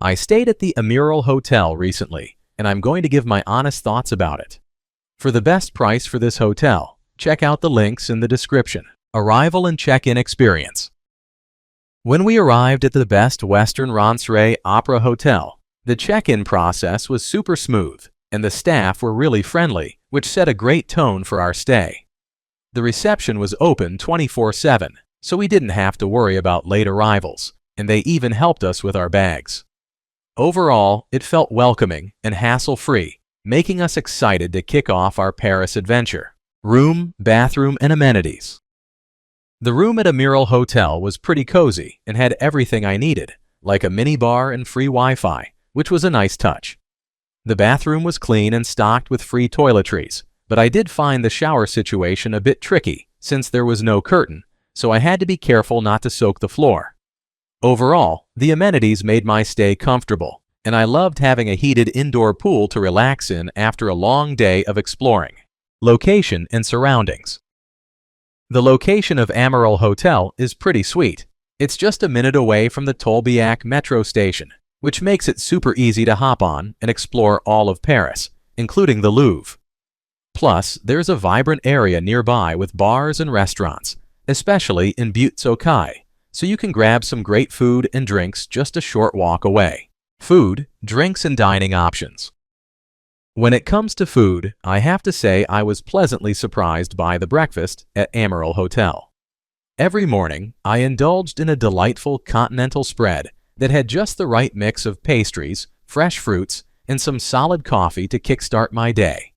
I stayed at the Amiral Hotel recently, and I'm going to give my honest thoughts about it. For the best price for this hotel, check out the links in the description. Arrival and check-in experience. When we arrived at the Best Western Ronceret Opera Hotel, the check-in process was super smooth, and the staff were really friendly, which set a great tone for our stay. The reception was open 24/7, so we didn't have to worry about late arrivals, and they even helped us with our bags. Overall, it felt welcoming and hassle-free, making us excited to kick off our Paris adventure. Room, bathroom, and amenities. The room at Amiral Hotel was pretty cozy and had everything I needed, like a mini bar and free Wi-Fi, which was a nice touch. The bathroom was clean and stocked with free toiletries, but I did find the shower situation a bit tricky since there was no curtain, so I had to be careful not to soak the floor. Overall, the amenities made my stay comfortable, and I loved having a heated indoor pool to relax in after a long day of exploring. Location and surroundings. The location of Amiral Hotel is pretty sweet. It's just a minute away from the Tolbiac metro station, which makes it super easy to hop on and explore all of Paris, including the Louvre. Plus, there's a vibrant area nearby with bars and restaurants, especially in Butte-Saucaille, so you can grab some great food and drinks just a short walk away. Food, drinks, and dining options. When it comes to food, I have to say I was pleasantly surprised by the breakfast at Amiral Hotel. Every morning, I indulged in a delightful continental spread that had just the right mix of pastries, fresh fruits, and some solid coffee to kickstart my day.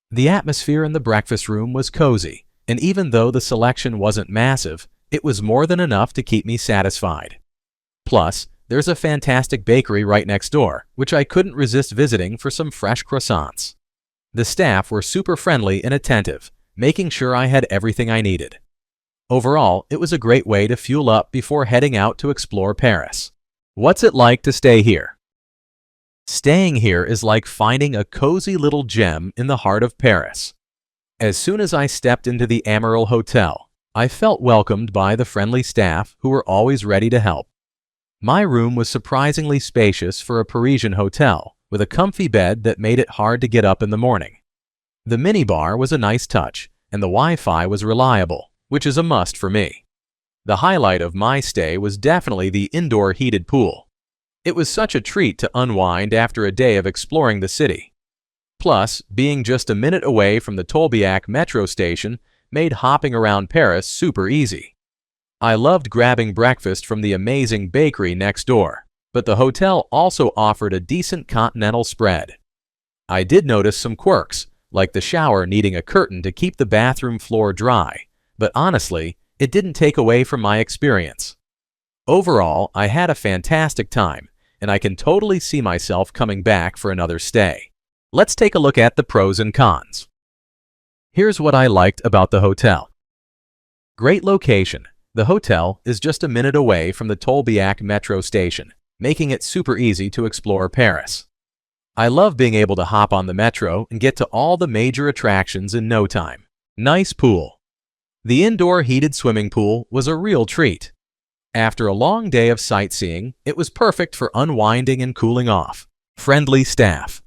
The atmosphere in the breakfast room was cozy, and even though the selection wasn't massive, it was more than enough to keep me satisfied. Plus, there's a fantastic bakery right next door, which I couldn't resist visiting for some fresh croissants. The staff were super friendly and attentive, making sure I had everything I needed. Overall, it was a great way to fuel up before heading out to explore Paris. What's it like to stay here? Staying here is like finding a cozy little gem in the heart of Paris. As soon as I stepped into the Amiral Hotel, I felt welcomed by the friendly staff who were always ready to help. My room was surprisingly spacious for a Parisian hotel, with a comfy bed that made it hard to get up in the morning. The minibar was a nice touch, and the Wi-Fi was reliable, which is a must for me. The highlight of my stay was definitely the indoor heated pool. It was such a treat to unwind after a day of exploring the city. Plus, being just a minute away from the Tolbiac metro station made hopping around Paris super easy. I loved grabbing breakfast from the amazing bakery next door, but the hotel also offered a decent continental spread. I did notice some quirks, like the shower needing a curtain to keep the bathroom floor dry, but honestly, it didn't take away from my experience. Overall, I had a fantastic time, and I can totally see myself coming back for another stay. Let's take a look at the pros and cons. Here's what I liked about the hotel. Great location. The hotel is just a minute away from the Tolbiac metro station, making it super easy to explore Paris. I love being able to hop on the metro and get to all the major attractions in no time. Nice pool. The indoor heated swimming pool was a real treat. After a long day of sightseeing, it was perfect for unwinding and cooling off. Friendly staff.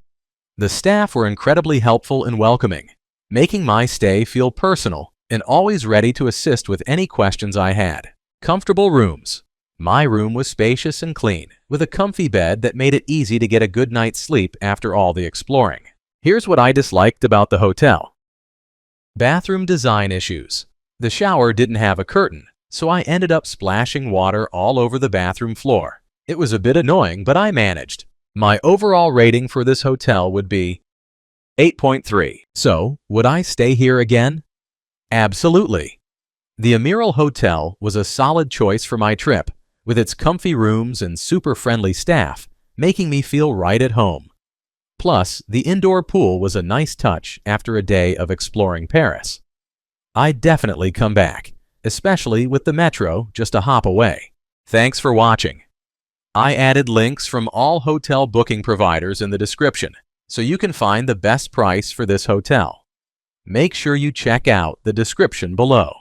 The staff were incredibly helpful and welcoming, making my stay feel personal and always ready to assist with any questions I had. Comfortable rooms. My room was spacious and clean, with a comfy bed that made it easy to get a good night's sleep after all the exploring. Here's what I disliked about the hotel. Bathroom design issues. The shower didn't have a curtain, so I ended up splashing water all over the bathroom floor. It was a bit annoying, but I managed. My overall rating for this hotel would be 8.3. So, would I stay here again? Absolutely. The Amiral Hotel was a solid choice for my trip, with its comfy rooms and super friendly staff, making me feel right at home. Plus, the indoor pool was a nice touch after a day of exploring Paris. I'd definitely come back, especially with the metro just a hop away. Thanks for watching. I added links from all hotel booking providers in the description, so you can find the best price for this hotel. Make sure you check out the description below.